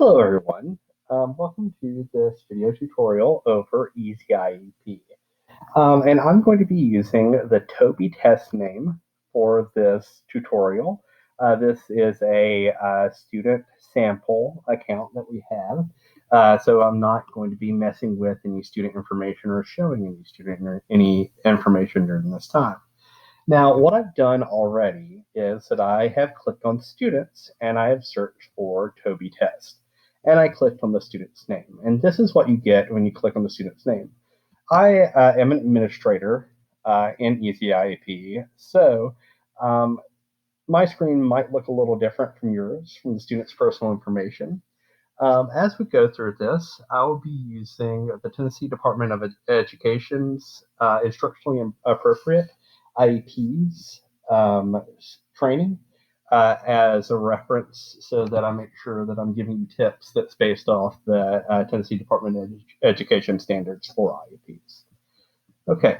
Hello everyone, welcome to this video tutorial over EasyIEP. And I'm going to be using the Toby test name for this tutorial. This is a student sample account that we have, so I'm not going to be messing with any student information or showing any information during this time. Now, what I've done already is that I have clicked on students and I have searched for Toby test. And I clicked on the student's name. And this is what you get when you click on the student's name. I am an administrator in EasyIEP, so my screen might look a little different from yours, from the student's personal information. As we go through this, I will be using the Tennessee Department of Education's instructionally appropriate IEPs training as a reference so that I make sure that I'm giving you tips that's based off the Tennessee Department of Education standards for IEPs. Okay,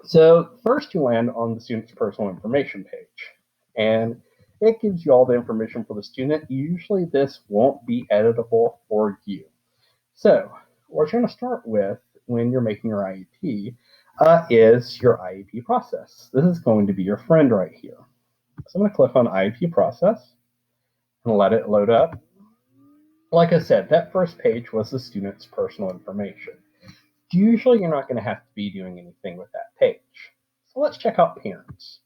so first you land on the student's personal information page, and it gives you all the information for the student. Usually this won't be editable for you. So what you're going to start with when you're making your IEP is your IEP process. This is going to be your friend right here. So I'm going to click on IEP Process and let it load up. Like I said, that first page was the student's personal information. Usually you're not going to have to be doing anything with that page. So let's check out parents.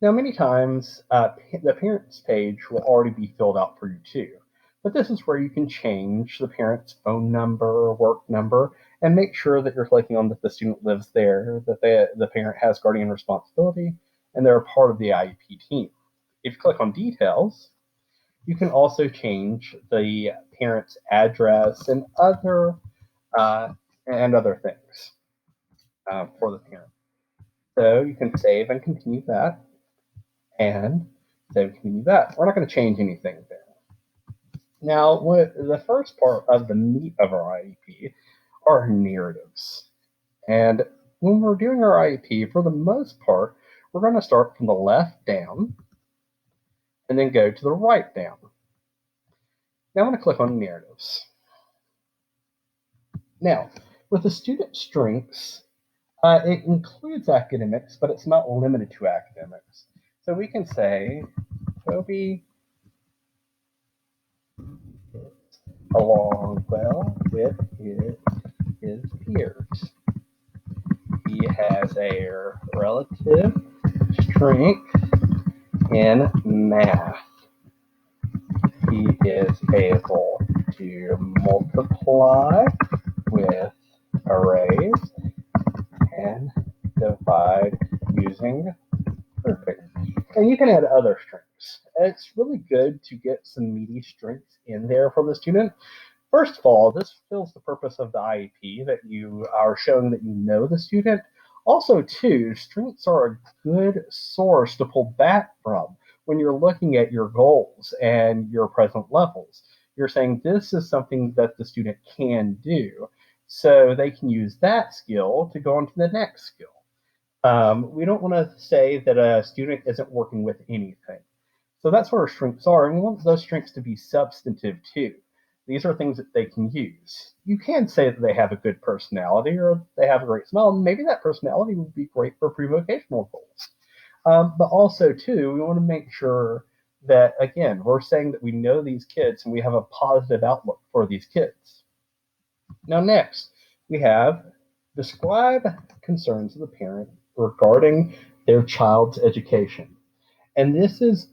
Now, many times the parents page will already be filled out for you too. But this is where you can change the parent's phone number or work number and make sure that you're clicking on that the student lives there, that the parent has guardian responsibility, and they're a part of the IEP team. If you click on details, you can also change the parent's address and other things for the parent. So you can save and continue that, and save and continue that. We're not going to change anything there. Now, the first part of the meat of our IEP are narratives. And when we're doing our IEP, for the most part, we're going to start from the left down and then go to the right down. Now I'm going to click on narratives. Now, with the student strengths, it includes academics, but it's not limited to academics. So we can say, Toby along well with his peers. He has a relative strength in math. He is able to multiply with arrays and divide using perfect. And you can add other strengths. It's really good to get some meaty strengths in there for the student. First of all, this fulfills the purpose of the IEP, that you are showing that you know the student. Also, too, strengths are a good source to pull back from when you're looking at your goals and your present levels. You're saying this is something that the student can do, so they can use that skill to go on to the next skill. We don't want to say that a student isn't working with anything. So that's what our strengths are, and we want those strengths to be substantive too. These are things that they can use. You can say that they have a good personality or they have a great smell. Maybe that personality would be great for pre-vocational goals. But also, too, we want to make sure that, again, we're saying that we know these kids and we have a positive outlook for these kids. Now, next, we have describe concerns of the parent regarding their child's education. And this is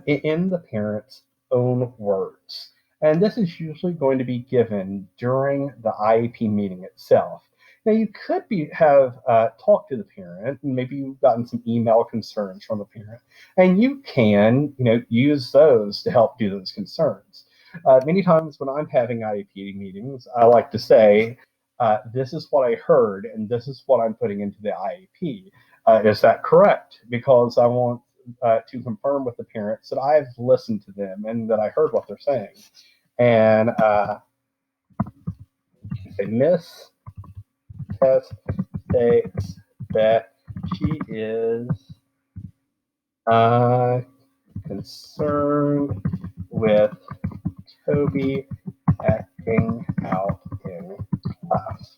in the parent's own words. And this is usually going to be given during the IEP meeting itself. Now, you could have talked to the parent, and maybe you've gotten some email concerns from the parent, and you can, use those to help do those concerns. Many times when I'm having IEP meetings, I like to say, this is what I heard, and this is what I'm putting into the IEP. Is that correct? Because I want to confirm with the parents that I've listened to them and that I heard what they're saying. And say, Miss Tess states that she is concerned with Toby acting out in class.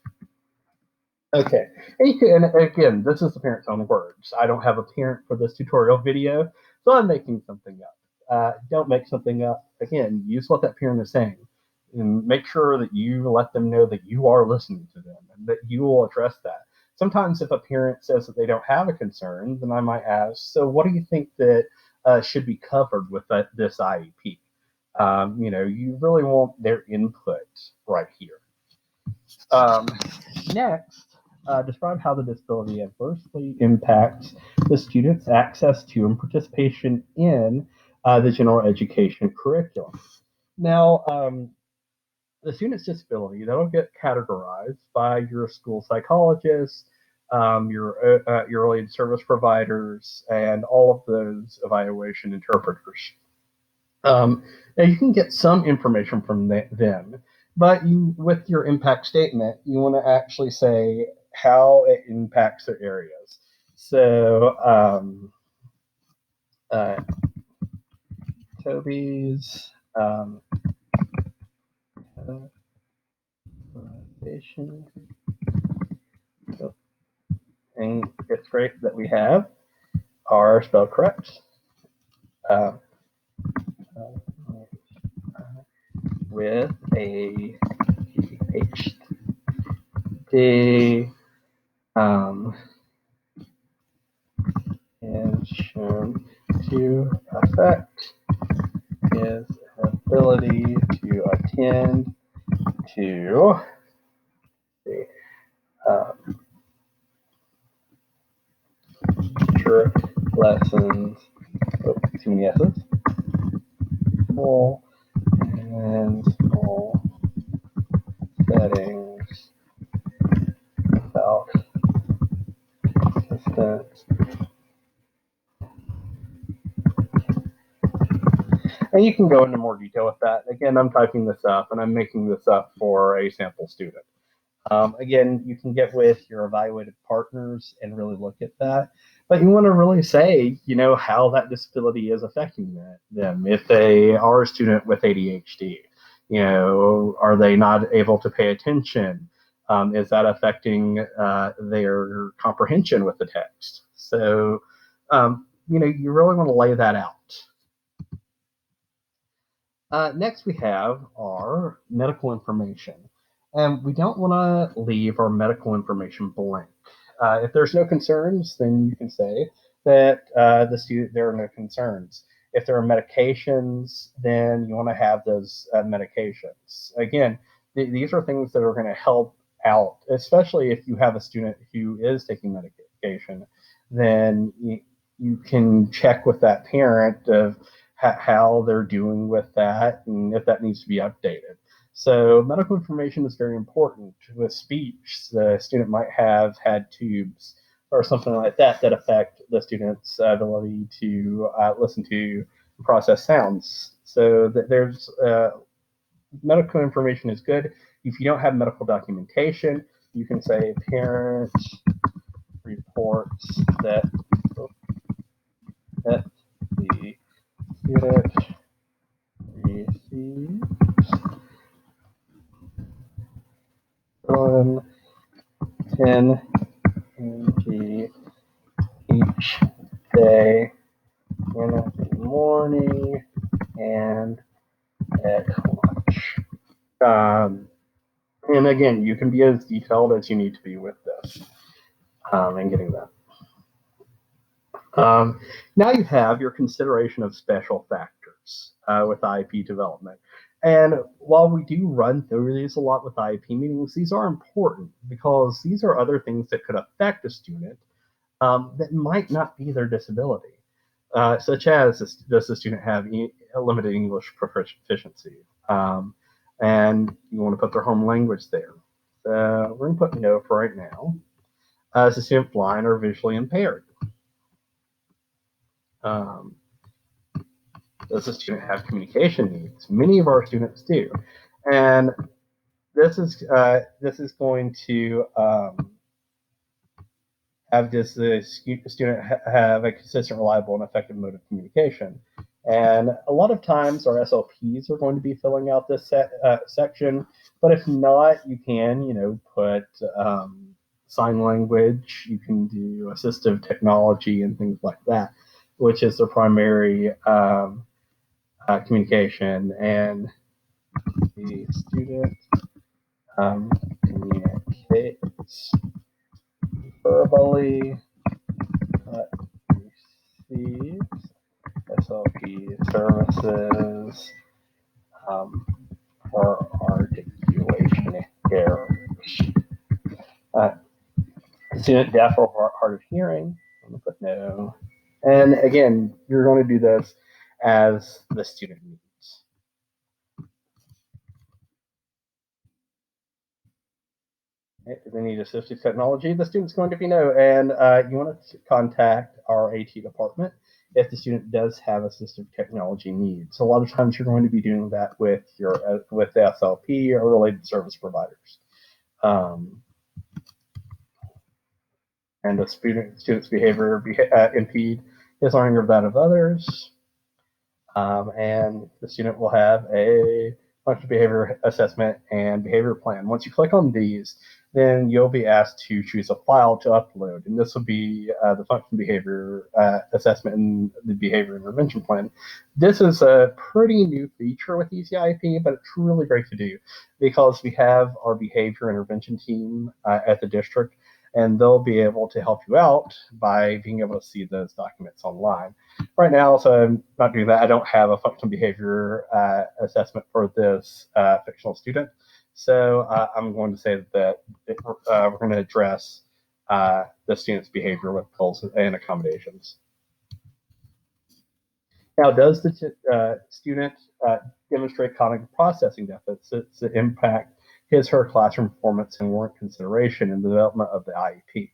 Okay, and again, this is the parent's own words. I don't have a parent for this tutorial video, so I'm making something up. Don't make something up. Again, use what that parent is saying. And make sure that you let them know that you are listening to them and that you will address that. Sometimes if a parent says that they don't have a concern, then I might ask, so what do you think that should be covered with this IEP? You really want their input right here. Next, describe how the disability adversely impacts the student's access to and participation in the general education curriculum. Now, the student's disability, that'll get categorized by your school psychologist, your early service providers, and all of those evaluation interpreters. Now you can get some information from them, but with your impact statement, you want to actually say how it impacts their areas. So, Toby's categorization. And it's great that we have are spelled correct. With a PhD is shown to affect his ability to attend to teacher lessons. Oh, too many S's. Full and all settings without assistance. And you can go into more detail with that. Again, I'm typing this up and I'm making this up for a sample student. Again, you can get with your evaluated partners and really look at that. But you want to really say, how that disability is affecting them. If they are a student with ADHD, are they not able to pay attention? Is that affecting their comprehension with the text? So, you really want to lay that out. Next, we have our medical information. And we don't want to leave our medical information blank. If there's no concerns, then you can say that there are no concerns. If there are medications, then you want to have those medications. Again, these are things that are going to help out, especially if you have a student who is taking medication. Then you can check with that parent of how they're doing with that and if that needs to be updated. So medical information is very important. With speech, the student might have had tubes or something like that affect the student's ability to listen to and process sounds. So there's medical information is good. If you don't have medical documentation, you can say parent reports that the student receives on 10 mg each day in the morning and at lunch. And again, you can be as detailed as you need to be with this and getting that. Now you have your consideration of special factors with IEP development. And while we do run through these a lot with IEP meetings, these are important because these are other things that could affect a student that might not be their disability, such as does the student have a limited English proficiency? And you want to put their home language there. We're going to put no for right now. Is the student blind or visually impaired? Does the student have communication needs? Many of our students do, and this is going to does the student have a consistent, reliable, and effective mode of communication? And a lot of times our SLPs are going to be filling out this section, but if not, you can, put sign language, you can do assistive technology and things like that, which is the primary communication. And the student communicates verbally, but receives SLP services for articulation errors. Uh, Student deaf or hard of hearing, I'm going to put no. And again, you're going to do this as the student needs. If they need assistive technology, the student's going to be no. And you want to contact our AT department if the student does have assistive technology needs. So a lot of times you're going to be doing that with with the SLP or related service providers. And the student's behavior impede his learning of that of others. And the student will have a functional behavior assessment and behavior plan. Once you click on these, then you'll be asked to choose a file to upload, and this will be the functional behavior assessment and the behavior intervention plan. This is a pretty new feature with EasyIEP, but it's really great to do because we have our behavior intervention team at the district, and they'll be able to help you out by being able to see those documents online. Right now, so I'm not doing that. I don't have a functional behavior assessment for this fictional student. So I'm going to say that we're going to address the student's behavior with goals and accommodations. Now, does the student demonstrate cognitive processing deficits that impact his or her classroom performance and warrant consideration in the development of the IEP?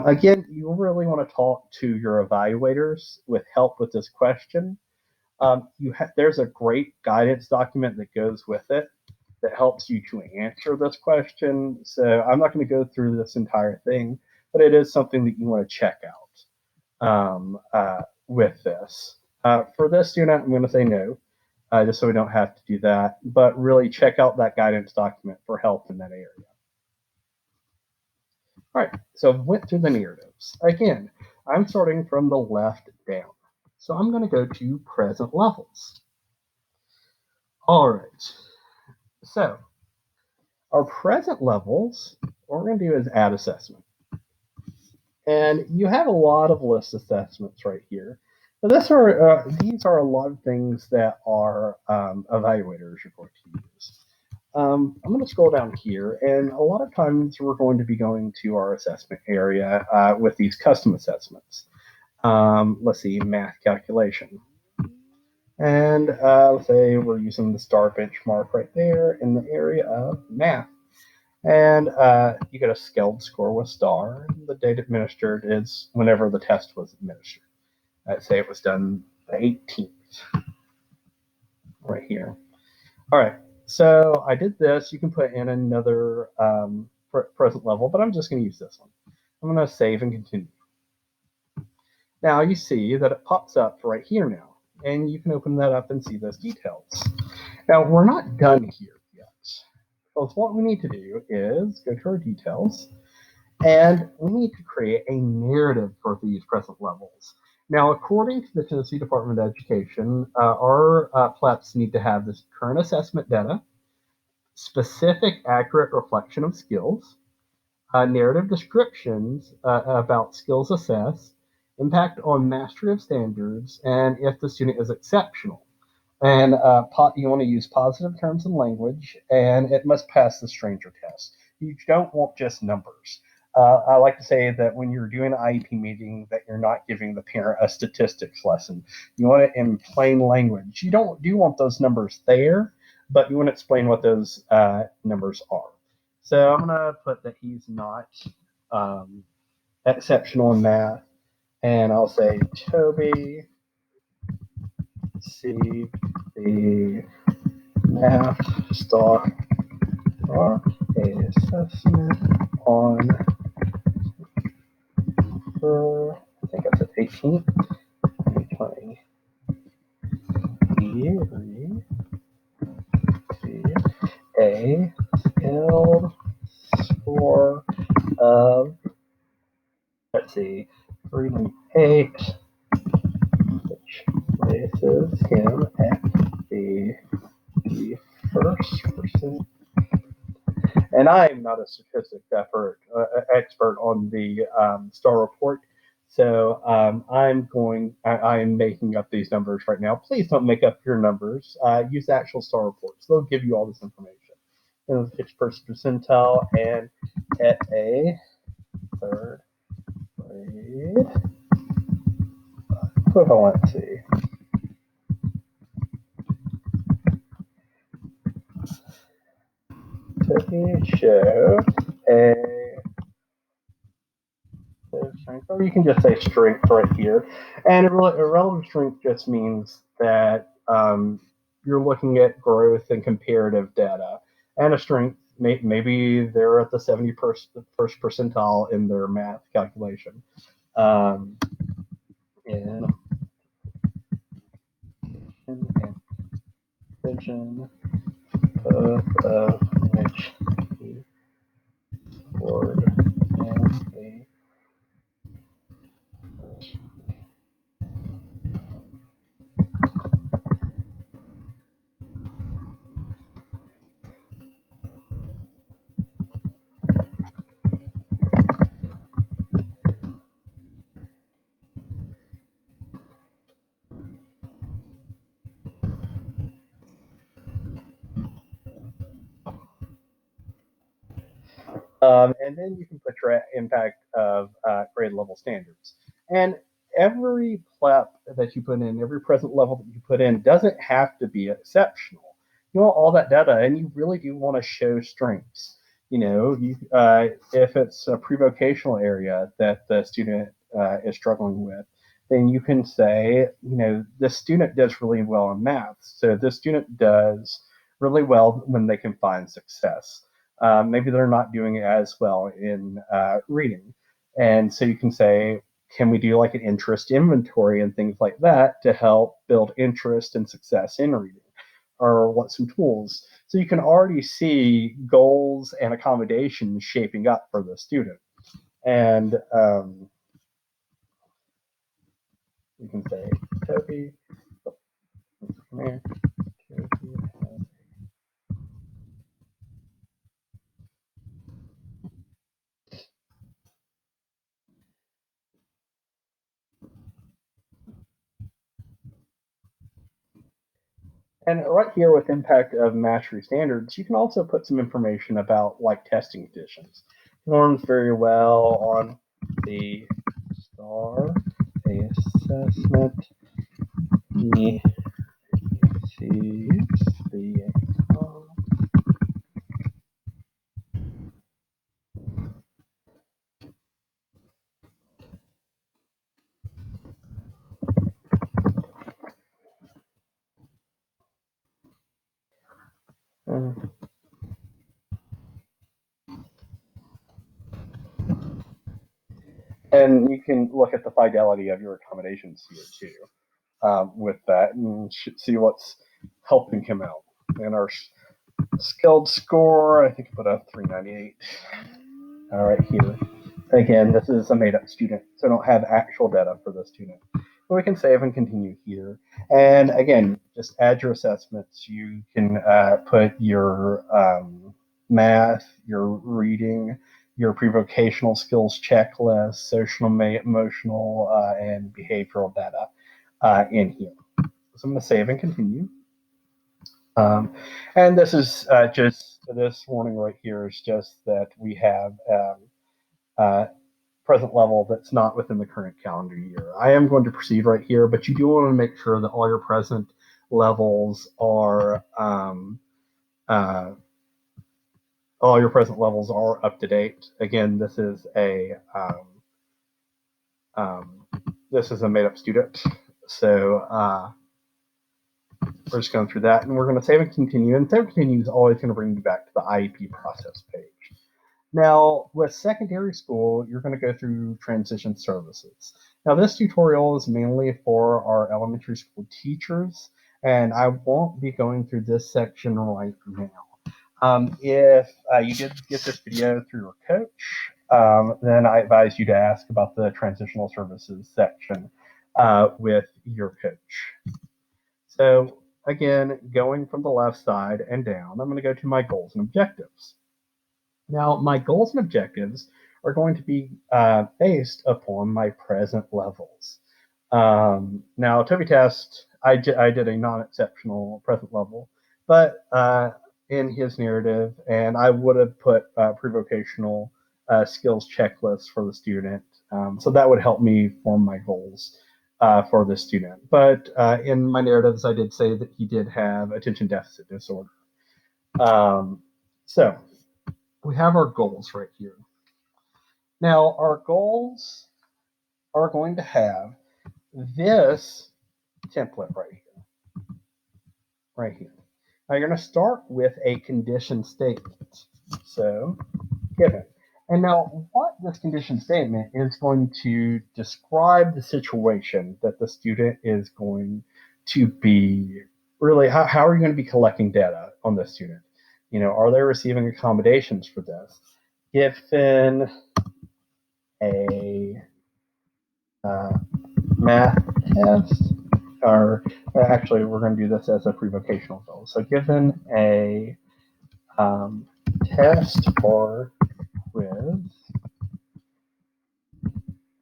Again, you really want to talk to your evaluators with help with this question. There's a great guidance document that goes with it that helps you to answer this question. So I'm not going to go through this entire thing, but it is something that you want to check out with this. For this student, I'm going to say no, just so we don't have to do that, but really check out that guidance document for help in that area. All right, so I went through the narratives. Again, I'm starting from the left down. So I'm going to go to present levels. All right, so our present levels, what we're going to do is add assessment. And you have a lot of list assessments right here. But these are a lot of things that our evaluators are going to use. I'm going to scroll down here, and a lot of times we're going to be going to our assessment area with these custom assessments. Let's see, math calculation. And let's say we're using the STAR benchmark right there in the area of math. And you get a scaled score with STAR. The date administered is whenever the test was administered. I'd say it was done the 18th, right here. All right, so I did this. You can put in another present level, but I'm just going to use this one. I'm going to save and continue. Now you see that it pops up right here now, and you can open that up and see those details. Now we're not done here yet. So what we need to do is go to our details, and we need to create a narrative for these present levels. Now, according to the Tennessee Department of Education, our PLEPs need to have this current assessment data, specific accurate reflection of skills, narrative descriptions about skills assessed, impact on mastery of standards, and if the student is exceptional. And you want to use positive terms and language, and it must pass the stranger test. You don't want just numbers. I like to say that when you're doing an IEP meeting, that you're not giving the parent a statistics lesson. You want it in plain language. You do want those numbers there, but you want to explain what those numbers are. So I'm going to put that he's not exceptional in math, and I'll say Toby received the math star or assessment on I think it's at 18th, 2020. a skilled score of, let's see, 3.8, which places him at the first person. And I'm not a statistics expert on the STAR report, so I'm making up these numbers right now. Please don't make up your numbers. Use the actual STAR reports. They'll give you all this information. And it's first percentile and at a third grade equivalency. To show a strength, or you can just say strength right here. And a relative strength just means that you're looking at growth and comparative data. And a strength, maybe they're at the 71st percentile in their math calculation. In vision, both of which he scored in a and then you can put your impact of grade level standards. And every PLEP that you put in, every present level that you put in doesn't have to be exceptional. You want all that data, and you really do want to show strengths. If it's a pre-vocational area that the student is struggling with, then you can say, the student does really well in math. So the student does really well when they can find success. Maybe they're not doing as well in reading. And so you can say, can we do like an interest inventory and things like that to help build interest and success in reading? Or what some tools? So you can already see goals and accommodations shaping up for the student. And you can say, Toby, come here. And right here with impact of mastery standards, you can also put some information about like testing conditions. Performs very well on the STAR assessment. He receives the and you can look at the fidelity of your accommodations here too, with that, and see what's helping him out. And our skilled score, I think I put a 398. All right, here. Again, this is a made-up student, so I don't have actual data for the student. But we can save and continue here. And again, just add your assessments. You can put your math, your reading, your pre-vocational skills checklist, social, emotional, and behavioral data in here. So I'm going to save and continue. And this is just this warning right here is just that we have present level that's not within the current calendar year. I am going to proceed right here, but you do want to make sure that all your present levels are up to date. Again, this is a made up student, so we're just going through that, and we're going to save and continue. And save and continue is always going to bring you back to the IEP process page. Now, with secondary school, you're going to go through transition services. Now, this tutorial is mainly for our elementary school teachers, And I won't be going through this section right now. If you did get this video through your coach, then I advise you to ask about the transitional services section with your coach. So again, going from the left side and down, I'm going to go to my goals and objectives. Now, my goals and objectives are going to be based upon my present levels. Now, Toby Test, I did a non-exceptional present level, but in his narrative, and I would have put pre-vocational skills checklists for the student. So that would help me form my goals for the student. But in my narratives, I did say that he did have attention deficit disorder. So we have our goals right here. Now, our goals are going to have this template right here. Right here. Now, you're going to start with a condition statement. So, given. And now, what this condition statement is going to describe the situation that the student is going to be really, how are you going to be collecting data on the student? You know, are they receiving accommodations for this? Given a math test, or actually, we're going to do this as a pre-vocational goal. So, given a test or quiz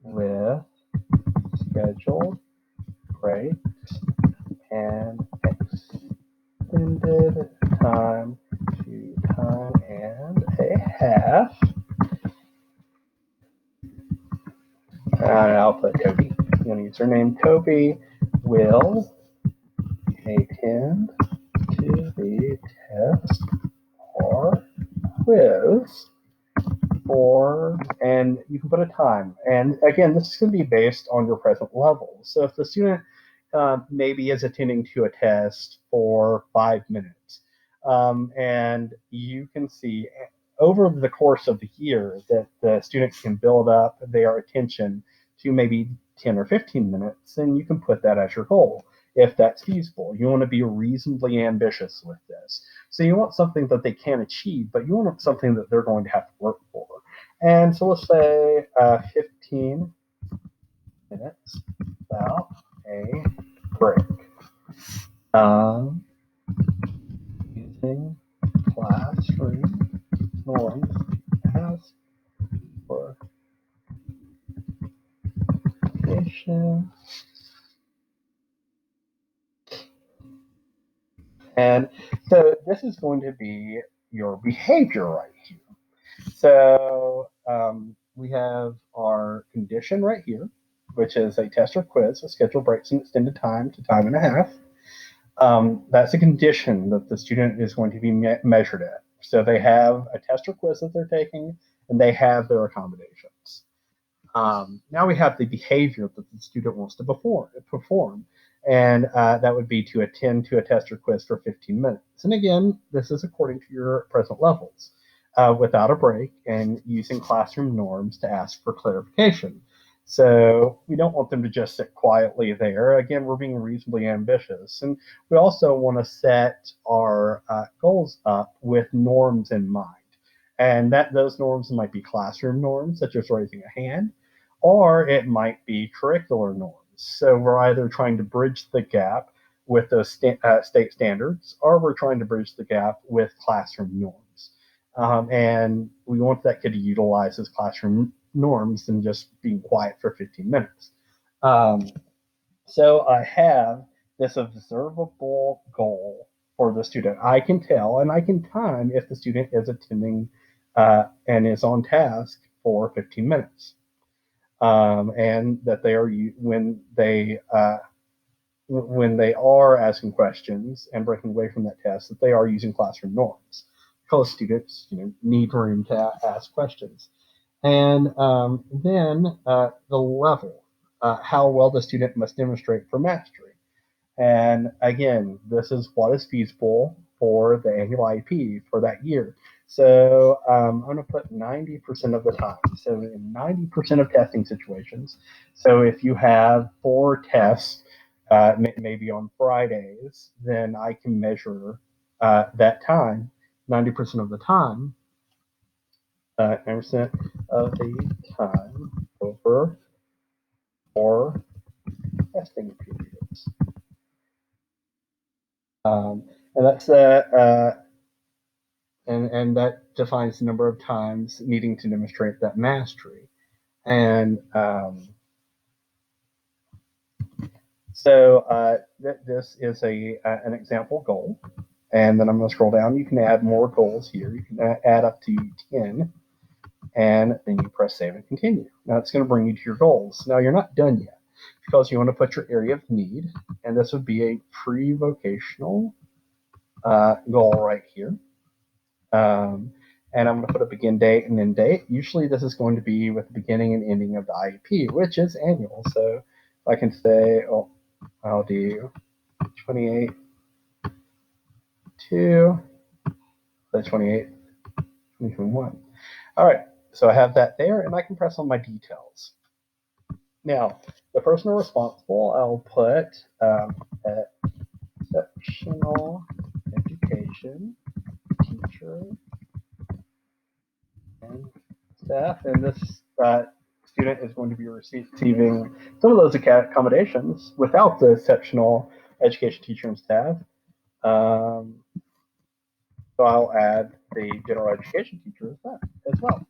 with scheduled breaks and extended time to time and a half. I'll put Toby. I'm going to use her name. Toby will attend to the test or quiz for, and you can put a time. And again, this is going to be based on your present level. So if the student maybe is attending to a test for 5 minutes, and you can see over the course of the year that the student can build up their attention to maybe 10 or 15 minutes, and you can put that as your goal if that's feasible. You want to be reasonably ambitious with this. So you want something that they can achieve, but you want something that they're going to have to work for. And so let's say 15 minutes without a break. Using classroom norms as for education. And so this is going to be your behavior right here. So we have our condition right here, which is a test or quiz with scheduled breaks and extended time to time and a half. That's a condition that the student is going to be measured at. So they have a test or quiz that they're taking, and they have their accommodations. Now we have the behavior that the student wants to perform, and that would be to attend to a test or quiz for 15 minutes. And again, this is according to your present levels, without a break and using classroom norms to ask for clarification. So we don't want them to just sit quietly there. Again, we're being reasonably ambitious. And we also want to set our goals up with norms in mind. And that those norms might be classroom norms, such as raising a hand, or it might be curricular norms. So we're either trying to bridge the gap with those state standards, or we're trying to bridge the gap with classroom norms. And we want that kid to utilize his classroom norms than just being quiet for 15 minutes. So I have this observable goal for the student. I can tell and I can time if the student is attending and is on task for 15 minutes. And that they are when they are asking questions and breaking away from that test, that they are using classroom norms because students need room to ask questions. And then the level, how well the student must demonstrate for mastery. And again, this is what is feasible for the annual IEP for that year. So I'm going to put 90% of the time. So in 90% of testing situations, so if you have 4 tests maybe on Fridays, then I can measure that time, 90% of the time, 90% of the time over 4 testing periods. And that's and that defines the number of times needing to demonstrate that mastery. And so this is an example goal. And then I'm going to scroll down. You can add more goals here. You can add up to 10. And then you press save and continue. Now it's going to bring you to your goals. Now you're not done yet because you want to put your area of need. And this would be a pre-vocational goal right here. And I'm going to put a begin date and end date. Usually this is going to be with the beginning and ending of the IEP, which is annual. So I can say, oh, I'll do 28 to the 28, 2021. All right, so I have that there, and I can press on my details. Now, the person responsible, I'll put exceptional education teacher and staff, and this student is going to be receiving some of those accommodations without the exceptional education teacher and staff. So I'll add the general education teacher as well.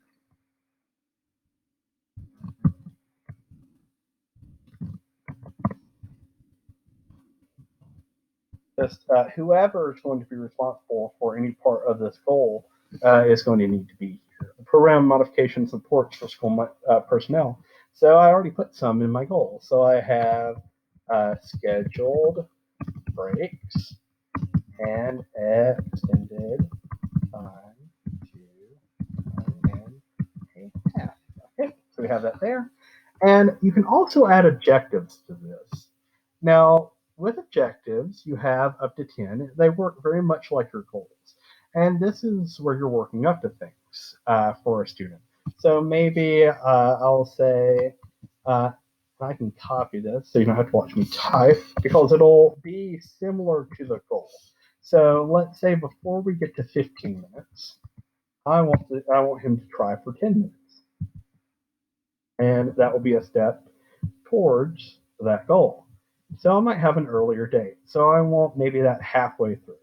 Just whoever is going to be responsible for any part of this goal is going to need to be here. The program modification supports for school personnel. So I already put some in my goal. So I have scheduled breaks and extended time to 1.5. Okay, so we have that there. And you can also add objectives to this. Now, with objectives, you have up to 10. They work very much like your goals. And this is where you're working up to things for a student. So maybe I'll say, I can copy this so you don't have to watch me type because it'll be similar to the goal. So let's say before we get to 15 minutes, I want him to try for 10 minutes. And that will be a step towards that goal. So I might have an earlier date. So I want maybe that halfway through.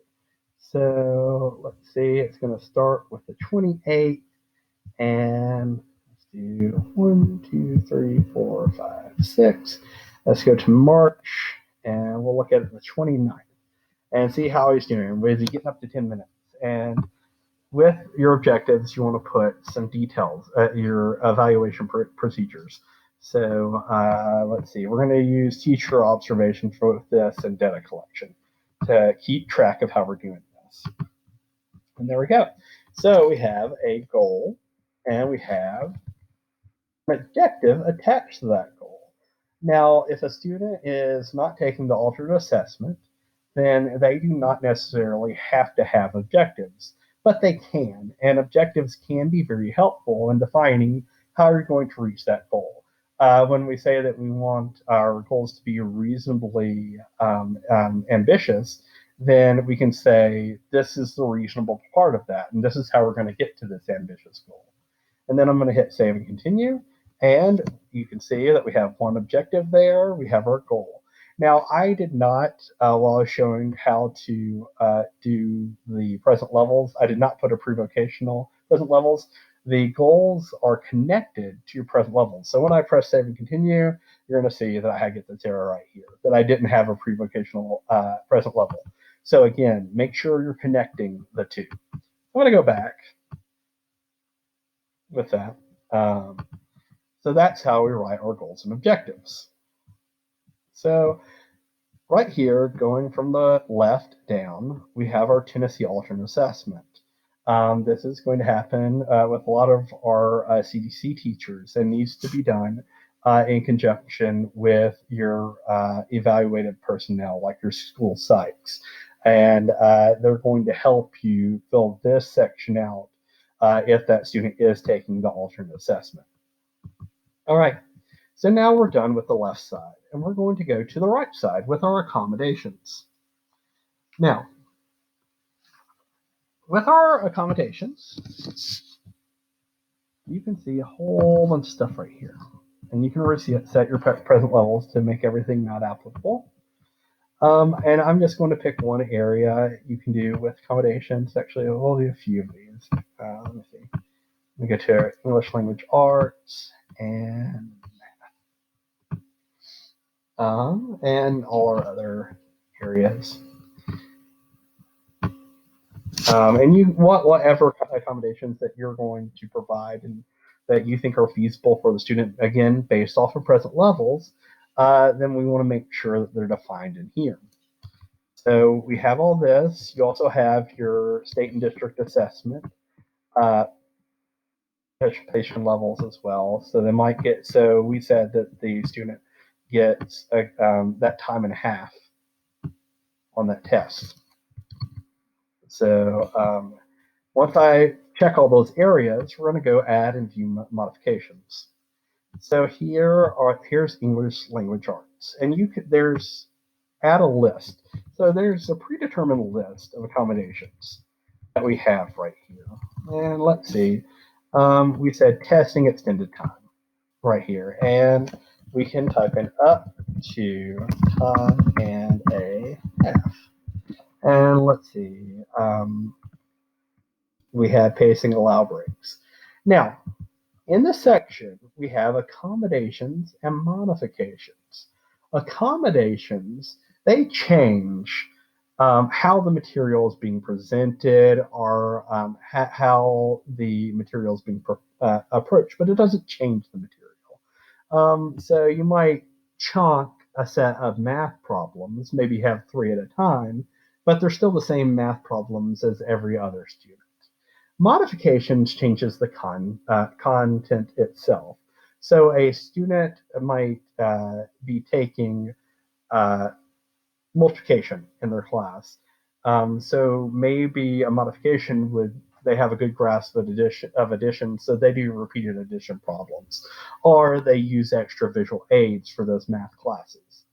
So let's see, it's going to start with the 28th, and let's do 1, 2, 3, 4, 5, 6. Let's go to March, and we'll look at the 29th and see how he's doing. Is he getting up to 10 minutes? And with your objectives, you want to put some details, your evaluation procedures. So let's see, we're going to use teacher observation for this and data collection to keep track of how we're doing this. And there we go. So we have a goal and we have an objective attached to that goal. Now, if a student is not taking the alternate assessment, then they do not necessarily have to have objectives, but they can. And objectives can be very helpful in defining how you're going to reach that goal. When we say that we want our goals to be reasonably ambitious, then we can say this is the reasonable part of that, and this is how we're going to get to this ambitious goal. And then I'm going to hit save and continue. And you can see that we have one objective there. We have our goal. Now, I did not, while I was showing how to do the present levels, I did not put a pre-vocational present levels. The goals are connected to your present levels. So when I press save and continue, you're going to see that I get this error right here, that I didn't have a pre-vocational present level. So again, make sure you're connecting the two. I'm going to go back with that. So that's how we write our goals and objectives. So right here, going from the left down, we have our Tennessee alternate assessment. This is going to happen with a lot of our CDC teachers and needs to be done in conjunction with your evaluated personnel, like your school psychs. And they're going to help you fill this section out if that student is taking the alternate assessment. All right, So now we're done with the left side, and we're going to go to the right side with our accommodations. Now, with our accommodations, you can see a whole bunch of stuff right here. And you can set your present levels to make everything not applicable. And I'm just going to pick one area you can do with accommodations. Actually, we'll do a few of these. Let me see. We go to English language arts and all our other areas. And you want whatever accommodations that you're going to provide and that you think are feasible for the student, again, based off of present levels, then we want to make sure that they're defined in here. So we have all this. You also have your state and district assessment participation levels as well. So they might get, so we said that the student gets that time and a half on that test. So once I check all those areas, we're going to go add and view modifications. So here's English language arts, and there's add a list. So there's a predetermined list of accommodations that we have right here. And let's see, we said testing extended time right here, and we can type in up to time and a half. And let's see, we have pacing allow breaks. Now, in this section, we have accommodations and modifications. Accommodations, they change how the material is being presented or how the material is being approached, but it doesn't change the material. So you might chunk a set of math problems, maybe have 3 at a time, but they're still the same math problems as every other student. Modifications changes the content itself. So a student might be taking multiplication in their class. So maybe a modification they have a good grasp of addition, so they do repeated addition problems, or they use extra visual aids for those math classes.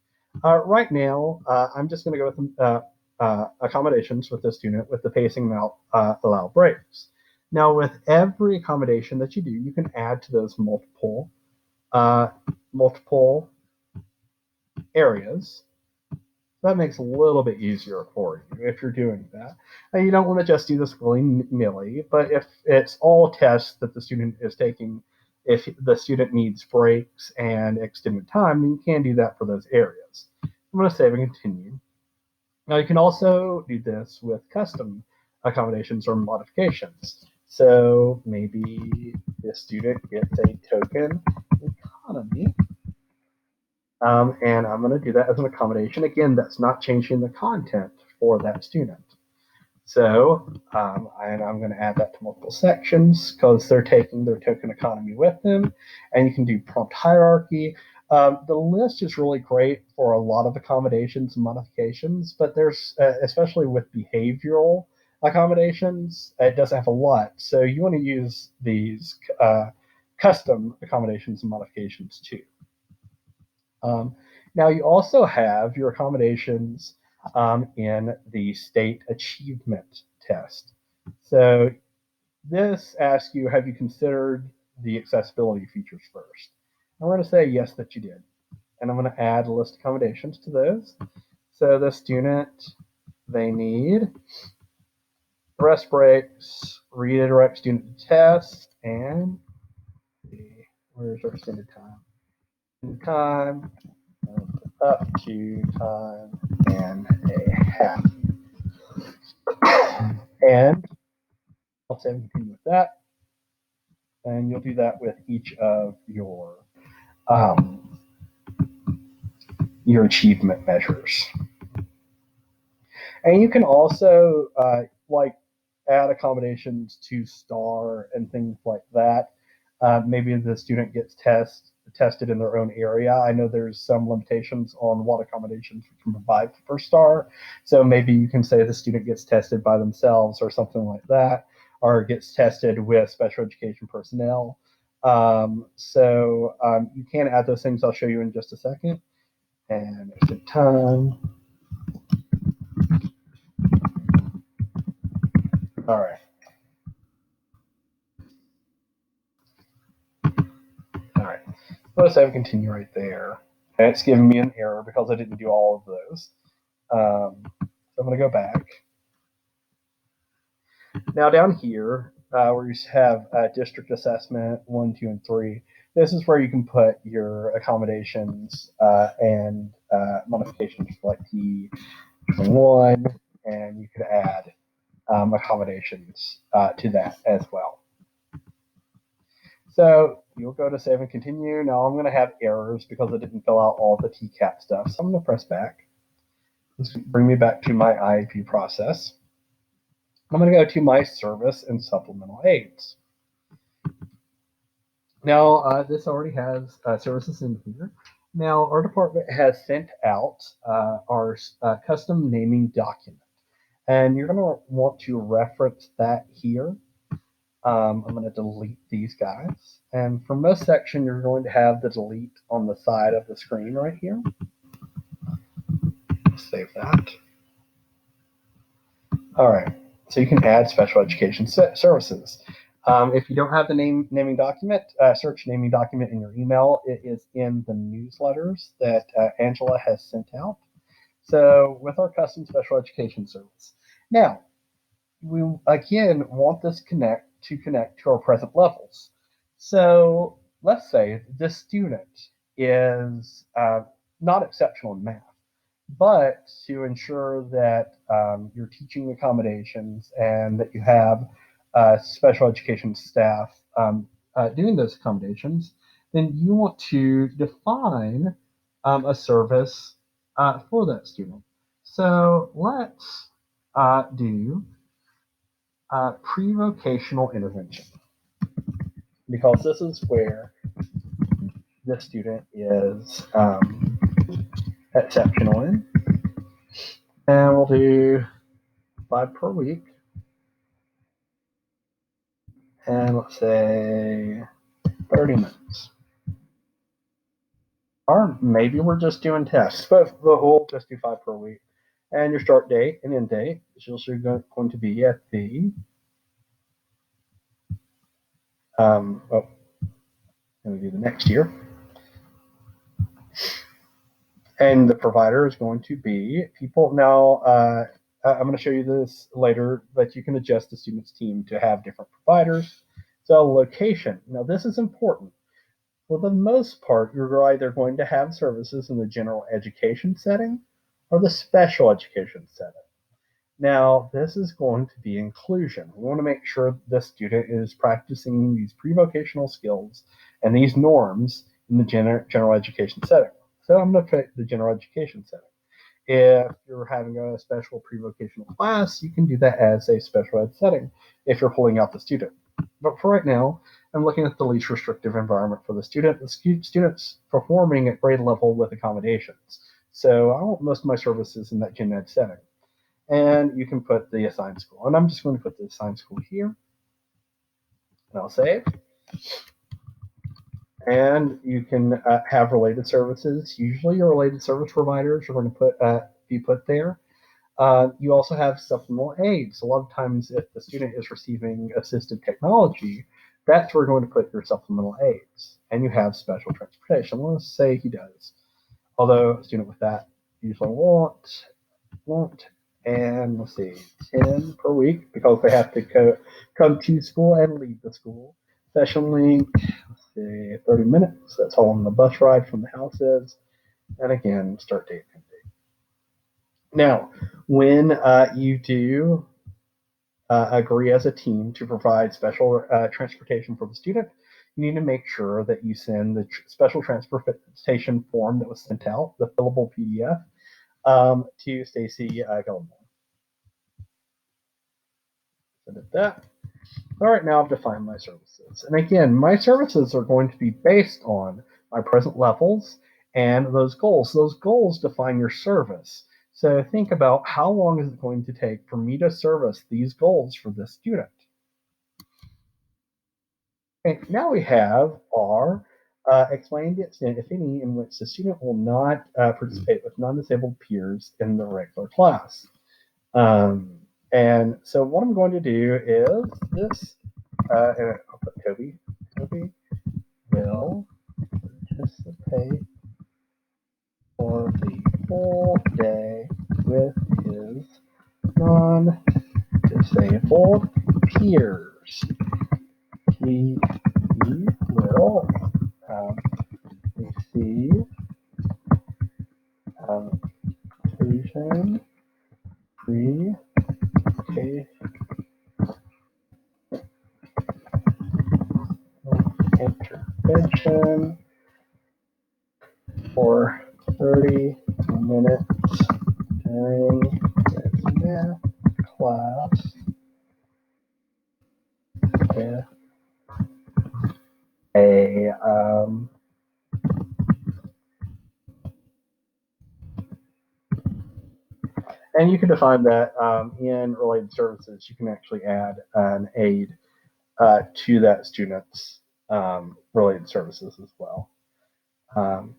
Right now, I'm just going to go with accommodations with the student with the pacing allow breaks. Now, with every accommodation that you do, you can add to those multiple areas. That makes it a little bit easier for you if you're doing that. And you don't want to just do this willy-nilly, but if it's all tests that the student is taking, if the student needs breaks and extended time, then you can do that for those areas. I'm going to save and continue. Now you can also do this with custom accommodations or modifications. So maybe the student gets a token economy. And I'm going to do that as an accommodation. Again, that's not changing the content for that student. So, and I'm going to add that to multiple sections because they're taking their token economy with them. And you can do prompt hierarchy. The list is really great for a lot of accommodations and modifications, but there's, especially with behavioral accommodations, it doesn't have a lot. So you want to use these custom accommodations and modifications too. Now you also have your accommodations in the state achievement test. So this asks you, have you considered the accessibility features first? I'm going to say yes that you did. And I'm going to add a list of accommodations to those. So the student, they need rest breaks, redirect student to test, and where's our extended time? Up to time and a half. And I'll say we continue with that. And you'll do that with each of your achievement measures. And you can also like add accommodations to STAR and things like that. Maybe the student gets tested in their own area. I know there's some limitations on what accommodations we can provide for STAR. So maybe you can say the student gets tested by themselves or something like that, or gets tested with special education personnel. You can add those things. I'll show you in just a second. And there's the time. All right. All right. Let's have continue right there. And it's giving me an error because I didn't do all of those. So I'm going to go back. Now down here, where you have district assessment 1, 2, and 3, this is where you can put your accommodations and modifications for like T21, and you could add accommodations to that as well. So you'll go to save and continue. Now I'm going to have errors because I didn't fill out all the TCAP stuff. So I'm going to press back. This will bring me back to my IEP process. I'm going to go to my service and supplemental aids. Now, this already has services in here. Now, our department has sent out our custom naming document, and you're going to want to reference that here. I'm going to delete these guys. And for most section, you're going to have the delete on the side of the screen right here. Save that. All right. So you can add special education services. If you don't have the naming document, search naming document in your email. It is in the newsletters that Angela has sent out. So with our custom special education service. Now, we again want this to connect to our present levels. So let's say this student is not exceptional in math, but to ensure that you're teaching accommodations and that you have special education staff doing those accommodations, then you want to define a service for that student. So let's do pre-vocational intervention because this is where the student is exceptional in. And we'll do 5 per week. And let's say 30 minutes. Or maybe we're just doing tests, but we'll just do 5 per week. And your start date and end date is also going to be at the let me do the next year. And the provider is going to be people. Now, I'm going to show you this later, but you can adjust the student's team to have different providers. So location. Now, this is important. For the most part, you're either going to have services in the general education setting or the special education setting. Now, this is going to be inclusion. We want to make sure the student is practicing these pre-vocational skills and these norms in the general education setting. So I'm going to pick the general education setting. If you're having a special pre-vocational class, you can do that as a special ed setting if you're pulling out the student. But for right now, I'm looking at the least restrictive environment for the student. The student's performing at grade level with accommodations. So I want most of my services in that gen ed setting. And you can put the assigned school. And I'm just going to put the assigned school here. And I'll save. And you can have related services. Usually your related service providers are going to be put there. You also have supplemental aids. A lot of times if the student is receiving assistive technology, that's where you're going to put your supplemental aids. And you have special transportation. Let's say he does. Although a student with that usually won't. And let's see, 10 per week because they have to come to school and leave the school. Session length, let's see, 30 minutes. That's how long the bus ride from the house is. And again, start date and date. Now, when you do agree as a team to provide special transportation for the student, you need to make sure that you send the special transportation form that was sent out, the fillable PDF, to Stacy Gilmore. So did that. All right, now I've defined my services. And again, my services are going to be based on my present levels and those goals. Those goals define your service. So think about how long is it going to take for me to service these goals for this student. Okay, now we have our explain the extent, if any, in which the student will not participate with non-disabled peers in the regular class. Um, and so what I'm going to do is this, and I'll put Toby. Toby will participate for the full day with his non-disabled peers. He will receive inclusion free intervention for 30 minutes during his math class with a and you can define that in related services. You can actually add an aid to that student's related services as well. Okay,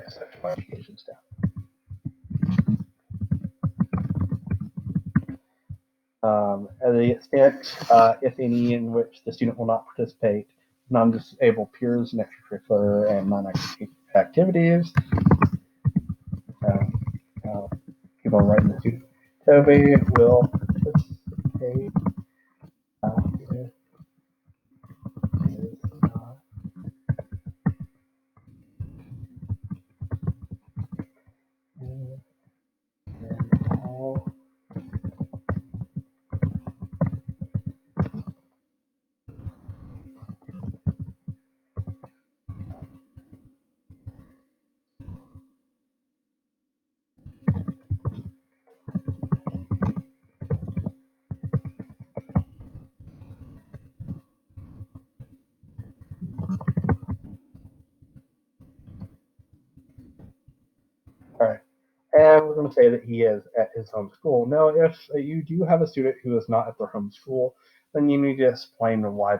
so education staff. And the extent, if any, in which the student will not participate non-disabled peers in extracurricular and non-academic activities. Keep on writing the student. Toby will participate with his all. All right. And we're going to say that he is at his home school. Now, if you do have a student who is not at their home school, then you need to explain why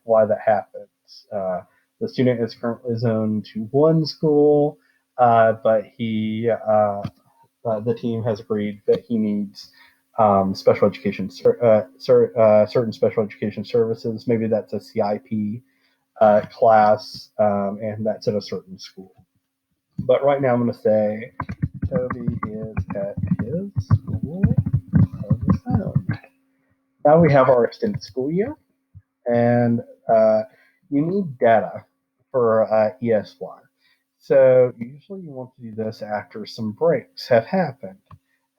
why that happens. The student is currently zoned to one school, but the team has agreed that he needs special education, certain special education services. Maybe that's a CIP class, and that's at a certain school. But right now, I'm going to say Toby is at his school of his own. Now we have our extended school year, and you need data for ESY. So usually you want to do this after some breaks have happened.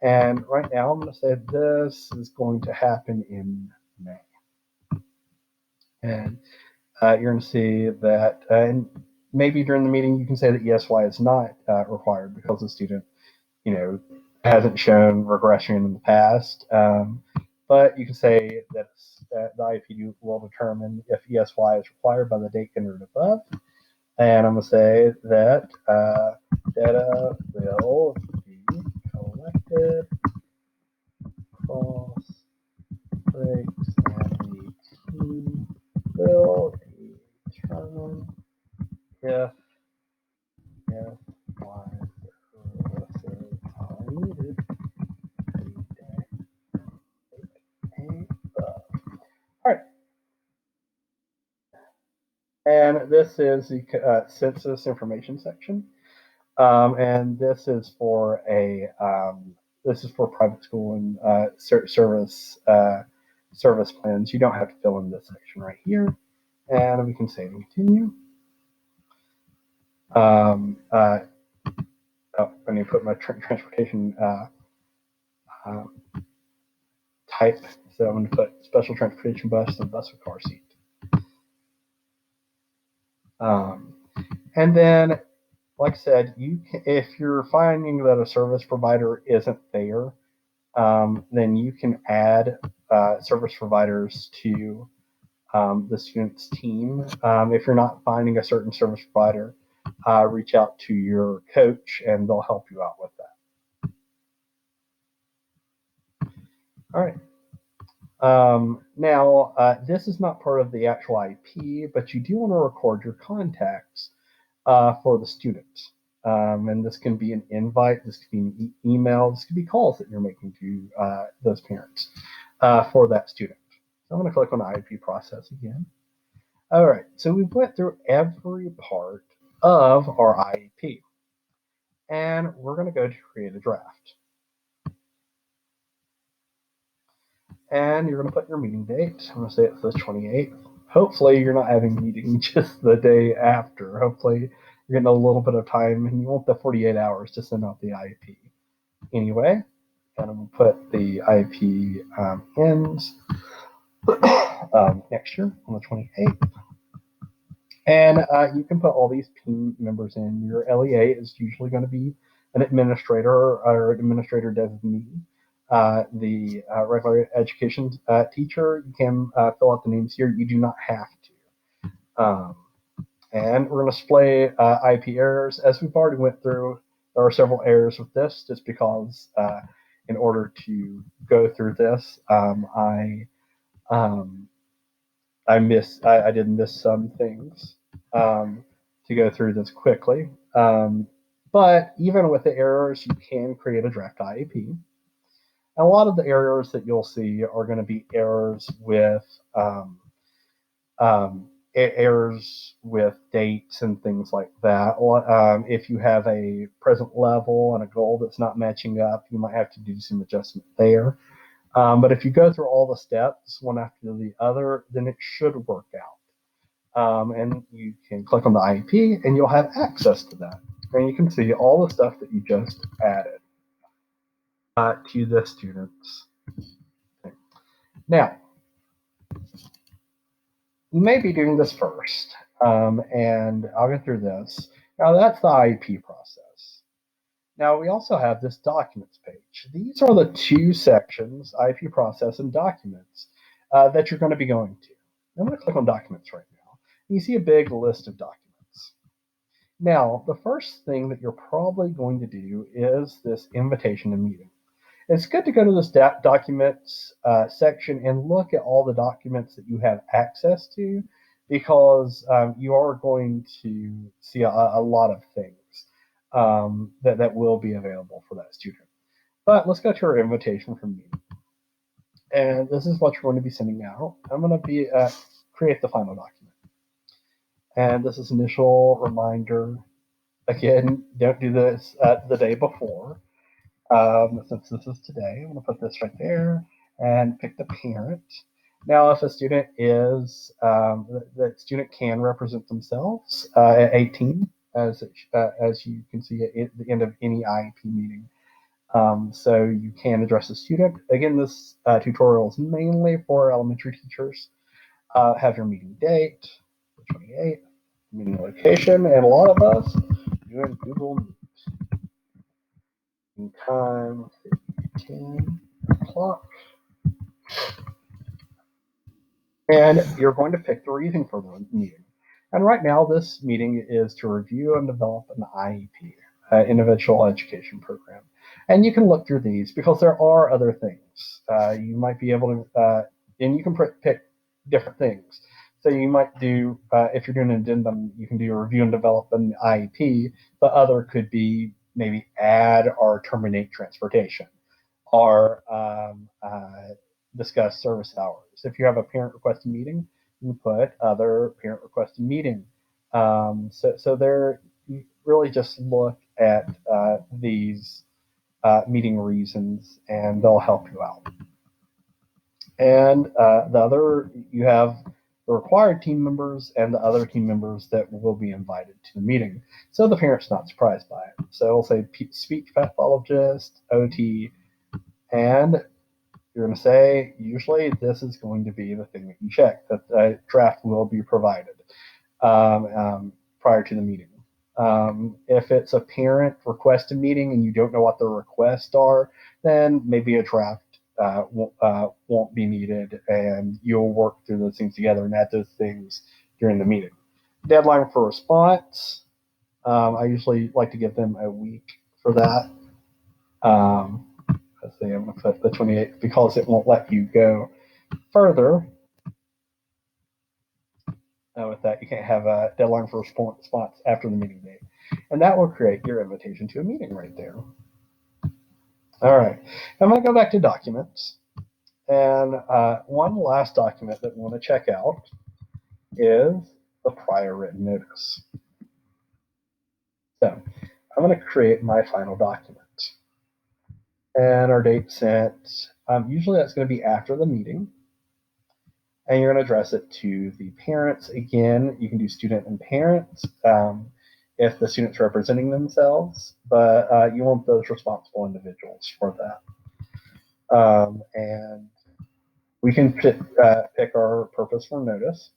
And right now I'm going to say this is going to happen in May. And you're going to see that, and maybe during the meeting you can say that ESY is not required because the student hasn't shown regression in the past. But you can say that the IEP will determine if ESY is required by the date entered above. And I'm going to say that data will be collected across breaks and the team will determine if ESY services are needed. All right. And this is the census information section. And this is for private school and service plans. You don't have to fill in this section right here. And we can save and continue. I need to put my transportation type. So I'm going to put special transportation bus and bus with car seat. And then, like I said, if you're finding that a service provider isn't there, then you can add service providers to the student's team. If you're not finding a certain service provider, reach out to your coach and they'll help you out with that. All right. Now, this is not part of the actual IEP, but you do want to record your contacts for the student. And this can be an invite, this could be an email, this could be calls that you're making to those parents for that student. So I'm going to click on the IEP process again. All right, so we went through every part of our IEP, and we're going to go to create a draft. And you're going to put your meeting date. I'm going to say it's the 28th. Hopefully, you're not having a meeting just the day after. Hopefully, you're getting a little bit of time, and you want the 48 hours to send out the IEP. Anyway, and I'm going to put the IEP ends next year on the 28th. And you can put all these team members in. Your LEA is usually going to be an administrator or an administrator designee. The regular education teacher, you can fill out the names here. You do not have to. And we're going to display IEP errors. As we've already went through, there are several errors with this just because in order to go through this, um, I did miss some things to go through this quickly. But even with the errors, you can create a draft IEP. And a lot of the errors that you'll see are going to be errors with errors with dates and things like that. If you have a present level and a goal that's not matching up, you might have to do some adjustment there. But if you go through all the steps one after the other, then it should work out. And you can click on the IEP and you'll have access to that. And you can see all the stuff that you just added to the students. Okay. Now, you may be doing this first, and I'll get through this. Now, that's the IEP process. Now, we also have this documents page. These are the two sections, IEP process and documents, that you're going to be going to. I'm going to click on documents right now. You see a big list of documents. Now, the first thing that you're probably going to do is this invitation to meeting. It's good to go to this documents section and look at all the documents that you have access to because you are going to see a lot of things that will be available for that student. But let's go to our invitation for meeting. And this is what you're going to be sending out. I'm going to be create the final document. And this is initial reminder. Again, don't do this the day before. Since this is today, I'm going to put this right there and pick the parent. Now, if a student is, the student can represent themselves at 18, as you can see at the end of any IEP meeting. So you can address the student. Again, this tutorial is mainly for elementary teachers. Have your meeting date, the 28th, meeting location, and a lot of us doing Google Meet. Time, 10 o'clock. And you're going to pick the reason for the meeting. And right now, this meeting is to review and develop an IEP, individual education program. And you can look through these because there are other things. You might be able to, and you can pick different things. So you might do, if you're doing an addendum, you can do a review and develop an IEP, but other could be maybe add or terminate transportation or discuss service hours. If you have a parent requested meeting, you put other parent requested meeting. So there, you really just look at these meeting reasons, and they'll help you out. And the other, you have the required team members and the other team members that will be invited to the meeting. So the parent's not surprised by it. So it'll say speech pathologist, OT, and you're going to say, usually this is going to be the thing that you check, that the draft will be provided prior to the meeting. If it's a parent requested meeting and you don't know what the requests are, then maybe a draft won't be needed and you'll work through those things together and add those things during the meeting. Deadline for response, I usually like to give them a week for that. Let's see, I'm going to put the 28th because it won't let you go further, with that, you can't have a deadline for response after the meeting date. And that will create your invitation to a meeting right there. All right, I'm going to go back to documents. And one last document that we want to check out is the prior written notice. So I'm going to create my final document. And our date sent, usually that's going to be after the meeting. And you're going to address it to the parents. Again, you can do student and parents if the student's representing themselves, but you want those responsible individuals for that. And we can pick our purpose for notice,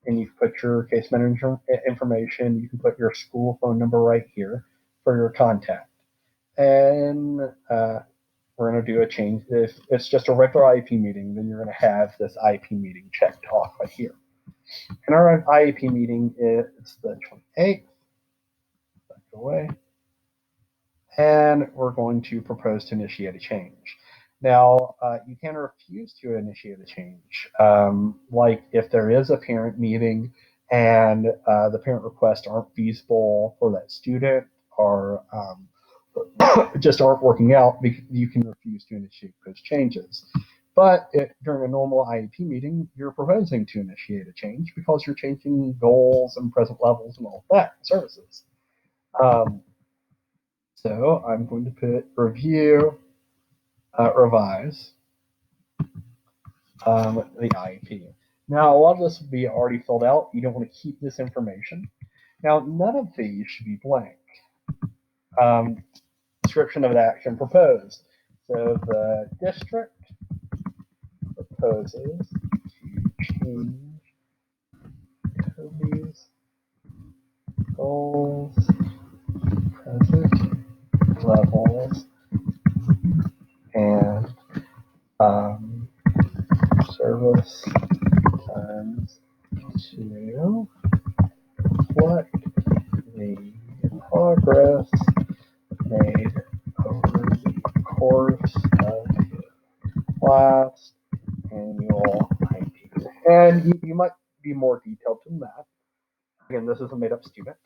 and you can put your case manager information. You can put your school phone number right here for your contact. And we're going to do a change. If it's just a regular IEP meeting, then you're going to have this IEP meeting checked off right here. And our IEP meeting is the 28th. Back away. And we're going to propose to initiate a change. Now, you can refuse to initiate a change. Like if there is a parent meeting and the parent requests aren't feasible for that student or just aren't working out, you can refuse to initiate those changes. But during a normal IEP meeting, you're proposing to initiate a change because you're changing goals and present levels and all of that services. So I'm going to put review, revise the IEP. Now, a lot of this will be already filled out. You don't want to keep this information. Now, none of these should be blank. Description of the action proposed. So the district proposes to change Toby's goals, present levels, and service times to reflect the progress made over the course of the last annual IEP. And you might be more detailed than that. Again, this is a made-up student,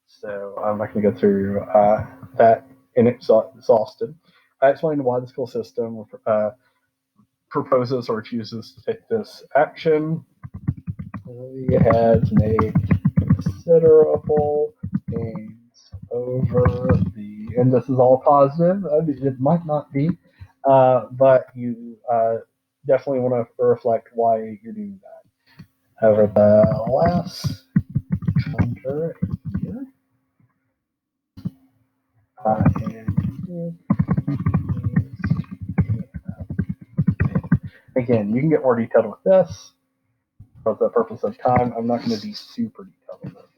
so I'm not going to go through that in exhausted. I explained why the school system proposes or chooses to take this action. He has made considerable gains over the, and this is all positive. I mean, it might not be, but you definitely want to reflect why you're doing that. However, the last counter here, and again, you can get more detailed with this. For the purpose of time, I'm not going to be super detailed with it.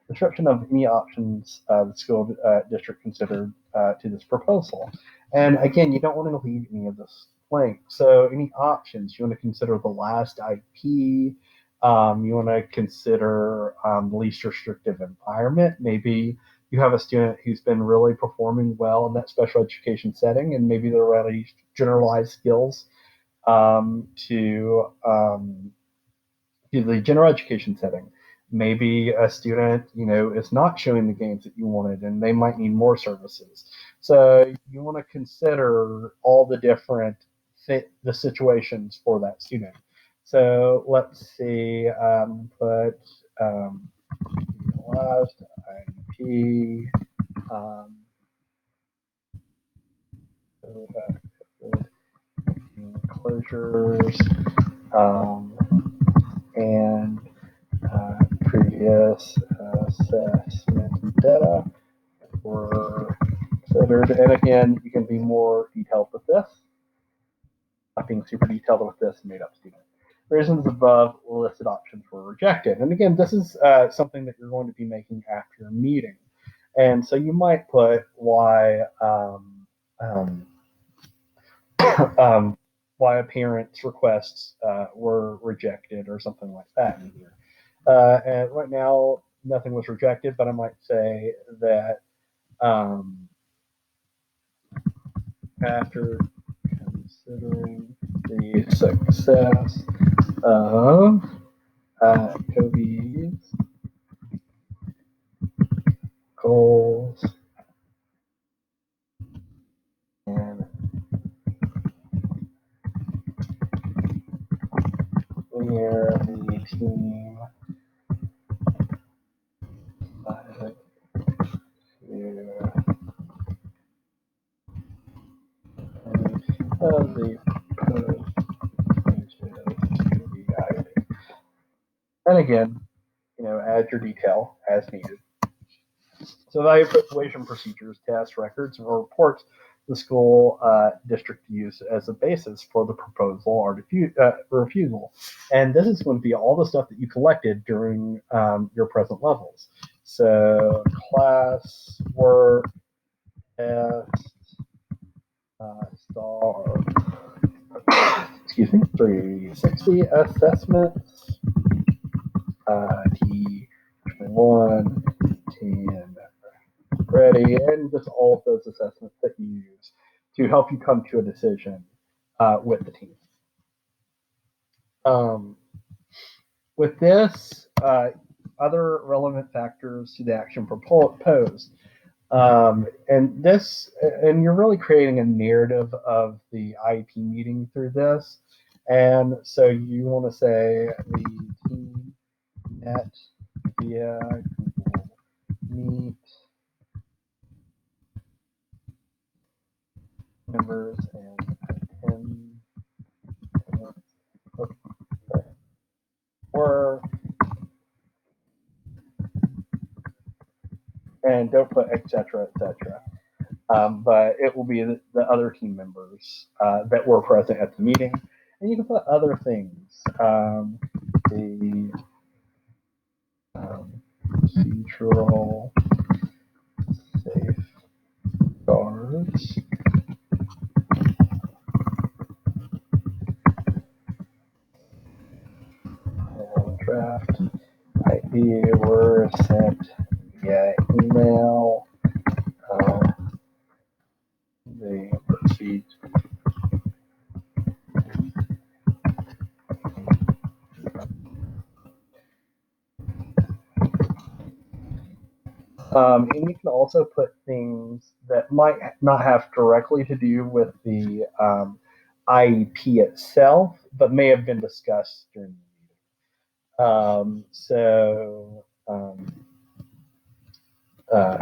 Description of any options the school district considered to this proposal. And again, you don't want to leave any of this blank. So any options, you want to consider the last IP, you want to consider the least restrictive environment. Maybe you have a student who's been really performing well in that special education setting, and maybe they're ready generalized skills to the general education setting. Maybe a student, is not showing the gains that you wanted, and they might need more services. So you want to consider all the different the situations for that student. So let's see, put last IEP, closures, and previous assessment data were considered. And again, you can be more detailed with this. Not being super detailed with this made up student. Reasons above listed options were rejected. And again, this is something that you're going to be making after your meeting. And so you might put why why a parent's requests were rejected or something like that in here. And right now, nothing was rejected, but I might say that after considering the the success of Toby's goals and where the team decided to of the proposed changes to be guided. And again, add your detail as needed. So evaluation procedures, tests, records, or reports the school district use as a basis for the proposal or refusal. And this is going to be all the stuff that you collected during your present levels. So class, work, test, star, 360 assessments, T21, 10, ready, and just all of those assessments that you use to help you come to a decision with the team. With this, other relevant factors to the action proposed. And you're really creating a narrative of the IEP meeting through this. And so you want to say the team met via Google Meet members and were, and don't put etc. etc. But it will be the other team members that were present at the meeting, and you can put other things. The procedural safeguards and draft ID were sent via email. They proceed. And you can also put things that might not have directly to do with the IEP itself, but may have been discussed during the meeting.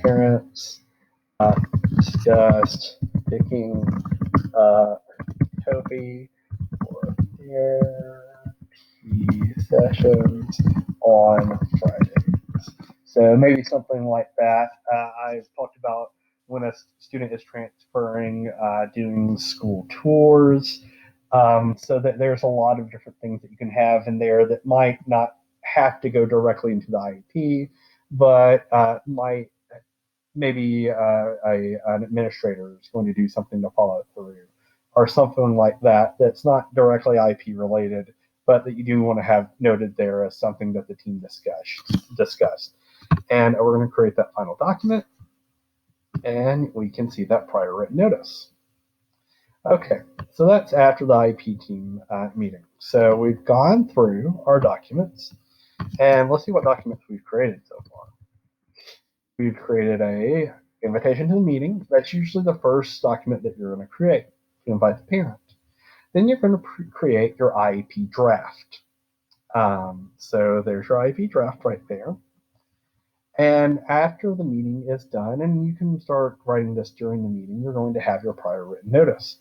Parents discussed picking Toby for therapy sessions on Fridays. So maybe something like that. I've talked about when a student is transferring, doing school tours. So that there's a lot of different things that you can have in there that might not have to go directly into the IEP, but might maybe an administrator is going to do something to follow through or something like that that's not directly IEP related, but that you do want to have noted there as something that the team discussed. And we're going to create that final document, and we can see that prior written notice. Okay, so that's after the IEP team meeting. So we've gone through our documents, and let's see what documents we've created so far. We've created a invitation to the meeting. That's usually the first document that you're going to create to invite the parent. Then you're going to create your IEP draft. So there's your IEP draft right there. And after the meeting is done, and you can start writing this during the meeting, you're going to have your prior written notice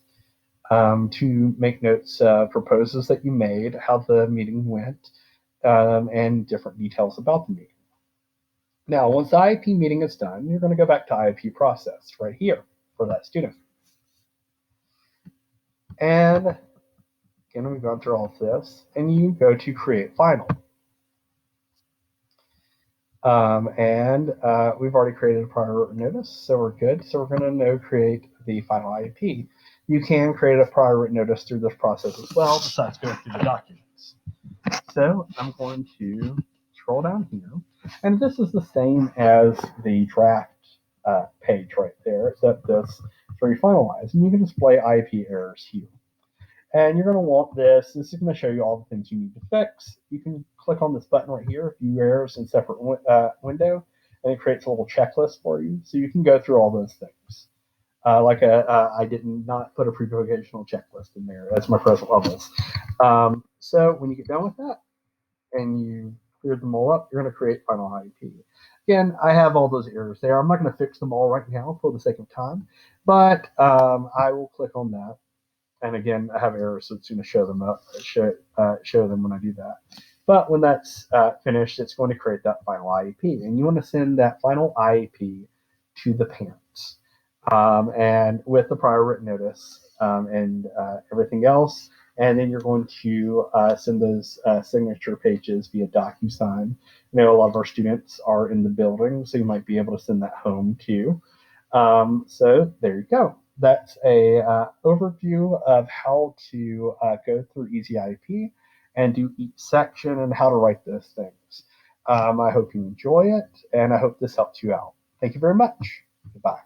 to make notes of proposals that you made, how the meeting went, and different details about the meeting. Now, once the IEP meeting is done, you're going to go back to IEP Process right here for that student. And again, we've gone through all of this, and you go to Create Final. We've already created a prior written notice, so we're good. So we're going to now create the final IEP. You can create a prior written notice through this process as well, besides going through the documents. So I'm going to scroll down here, and this is the same as the draft page right there, except this is where you finalize, and you can display IEP errors here. And you're going to want this. This is going to show you all the things you need to fix. You can click on this button right here, view errors in separate window, and it creates a little checklist for you. So you can go through all those things. I did not put a pre-vocational checklist in there. That's my present levels. So when you get done with that and you cleared them all up, you're going to create final IEP. Again, I have all those errors there. I'm not going to fix them all right now for the sake of time, but I will click on that. And again, I have errors, so it's going to show them up, show them when I do that. But when that's finished, it's going to create that final IEP, and you want to send that final IEP to the parents, and with the prior written notice and everything else. And then you're going to send those signature pages via DocuSign. You know, a lot of our students are in the building, so you might be able to send that home too. So there you go. That's a overview of how to go through EasyIEP and do each section and how to write those things. I hope you enjoy it, and I hope this helps you out. Thank you very much. Goodbye.